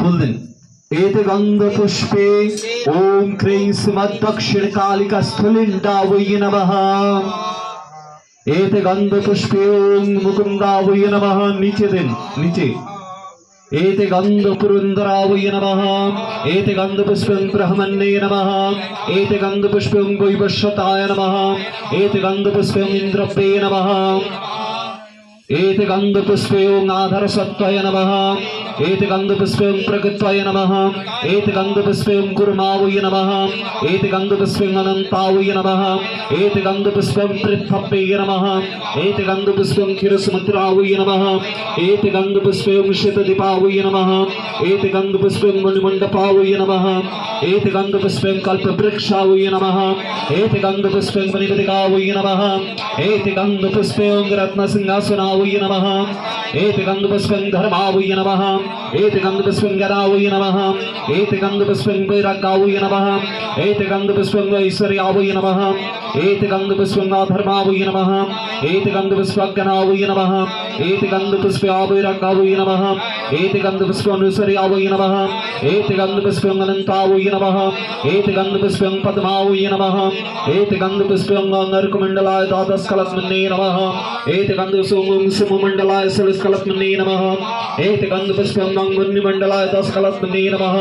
बोल दें एते गंध पुष्पे ओम क्रीं श्रीमद्दक्षिण कालिका स्थलिंडावै नमः एते गंध पुष्पे ओम मुकुंदावै नमः नीचे दिन नीचे एते गंध पुरंदरावै नमः एते गंध पुष्पं ब्रह्मण्ये नमः एते गंध पुष्पं वैवस्वताय नमः एते गंध पुष्पं इंद्रव्ये नमः एते गंध पुष्पे ओम आधार सत्वाय नमः एते गंध पुष्पे ओम प्रकृत्वाय नमः एते गंध पुष्पे ओम कुर्मावै नमः एते गंध पुष्पे ओम अनंतावै नमः एते गंध पुष्पे ओम पृथ्व्ये नमः एते गंध पुष्पे ओम क्षीरसमुद्रावै नमः एते गंध पुष्पे ओम शीतदीपावै नमः एते गंध पुष्पे ओम मणिमण्डपावै नमः एते गंध पुष्पे ओम कल्पवृक्षावै नमः एते गंध पुष्पे ओम मणिपतिकावै नमः एते गंध पुष्पे ओम रत्नसिंहासना नमः एते गंध पुष्पं धर्मावै नमः एते गंध पुष्पं गदावै नमः एते गंध पुष्पं वैराग्यावै नमः एते गंध पुष्पं ऐश्वर्यावै नमः एते गंध पुष्पं धर्मावै नमः एते गंध पुष्पज्ञानावै नमः एते गंध पुष्पावैराग्यावै नमः एते गंध पुष्पं ऐश्वर्यावै नमः एते गंध पुष्पं अनंतावै नमः एते गंध पुष्पं पद्मावै नमः एते गंध पुष्पं नरकमंडलाय द्वादशकलत्मने नमः एते गंध पुष्पं सुमंडलाय सलस्कलत्मने नमः एते गंध पुष्पं मन्निमंडलाय दशकलत्मने नमः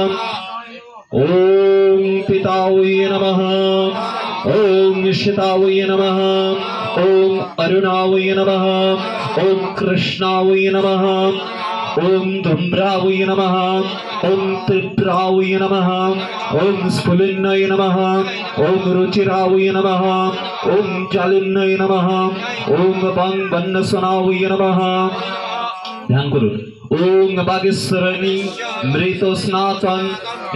ओम पितावै नमः ओम निशितावै नमः ओम अरुणावै नमः ओम कृष्णावै नमः ओम धूम्रावै नमः ओम त्रिप्रावै नमः ओम स्फुलिन्नय नमः ओम रुचिरावै नमः ओम जालिन्नय नमः ओम बन्नसनावै नमः ध्यान करुन ओम बागेश्वरणी मृतो स्नातन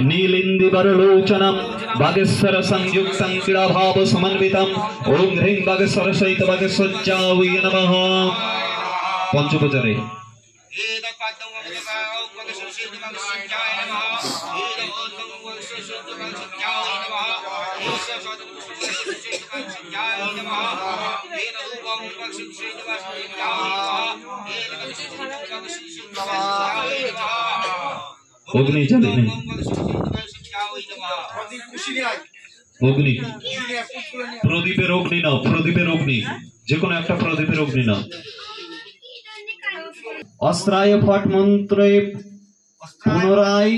नीलिंदी बरलोचनम बागेश्वर संयुक्तं क्रीडाभाव समन्वितम ओम ह्रीं बागेश्वर सहित बागेश्वरावै नमः पंचोपचारे अग्नि चले नहीं अग्नि प्रदीपे अग्नि नाओ प्रदीपे अग्नि जेकोनो एकटा प्रदीपे अग्नि नाओ अस्त्राय फट मंत्रे पुनराय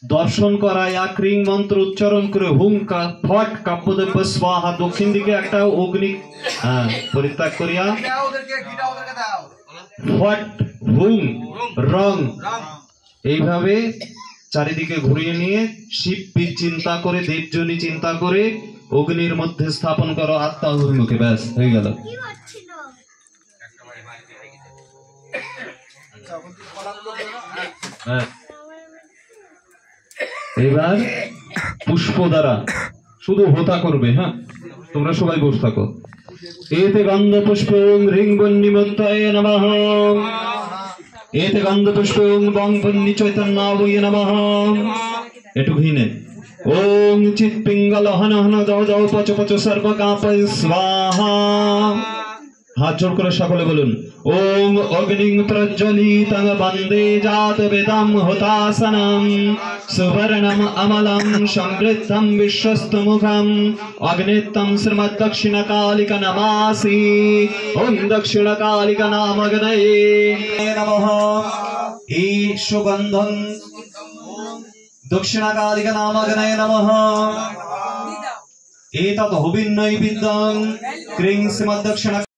दर्शन कराय क्रीं मंत्र उच्चारण करे हुम का फट काप्यदेव स्वाहा दक्षिण दिके एकटा अग्नि परित्याग करिया फट हुम रंग এইভাবে চারিদিকে ঘুরিয়ে নিয়ে শিবপীঠ চিন্তা করে দেবজনী চিন্তা করে অগ্নির মধ্যে স্থাপন করো আত্মা অভিমুখে ব্যাস হয়ে গেল এবার পুষ্প দ্বারা শুধু হোতা করবে হ্যাঁ তোমরা সবাই বসে থাকো এতে গন্ধ পুষ্পং রিং বন্নিমত্তায় নমঃ एते गंध पुष्पं बंगपन्नि चैतन्यावै नमः एटुकु हिने ओम चित पिंगल हन हन दौ दौ पच पच सर्व काप स्वाहा हाथ जोड़ कर सकले बोलुन ओम अग्निं प्रज्वलितं वन्दे जात वेदं हुतासनं सुवर्णं अमलं समृद्धं विश्वस्तमुखं अग्नित्वं श्रीमद्दक्षिणकालिका नमासि ओम दक्षिणकालिका नामग्नये नमः ई सुगंधं दक्षिणकालिका नामग्नये नमः एतत् हुबिन्नैवेद्यं क्रीं श्रीमद्दक्षिण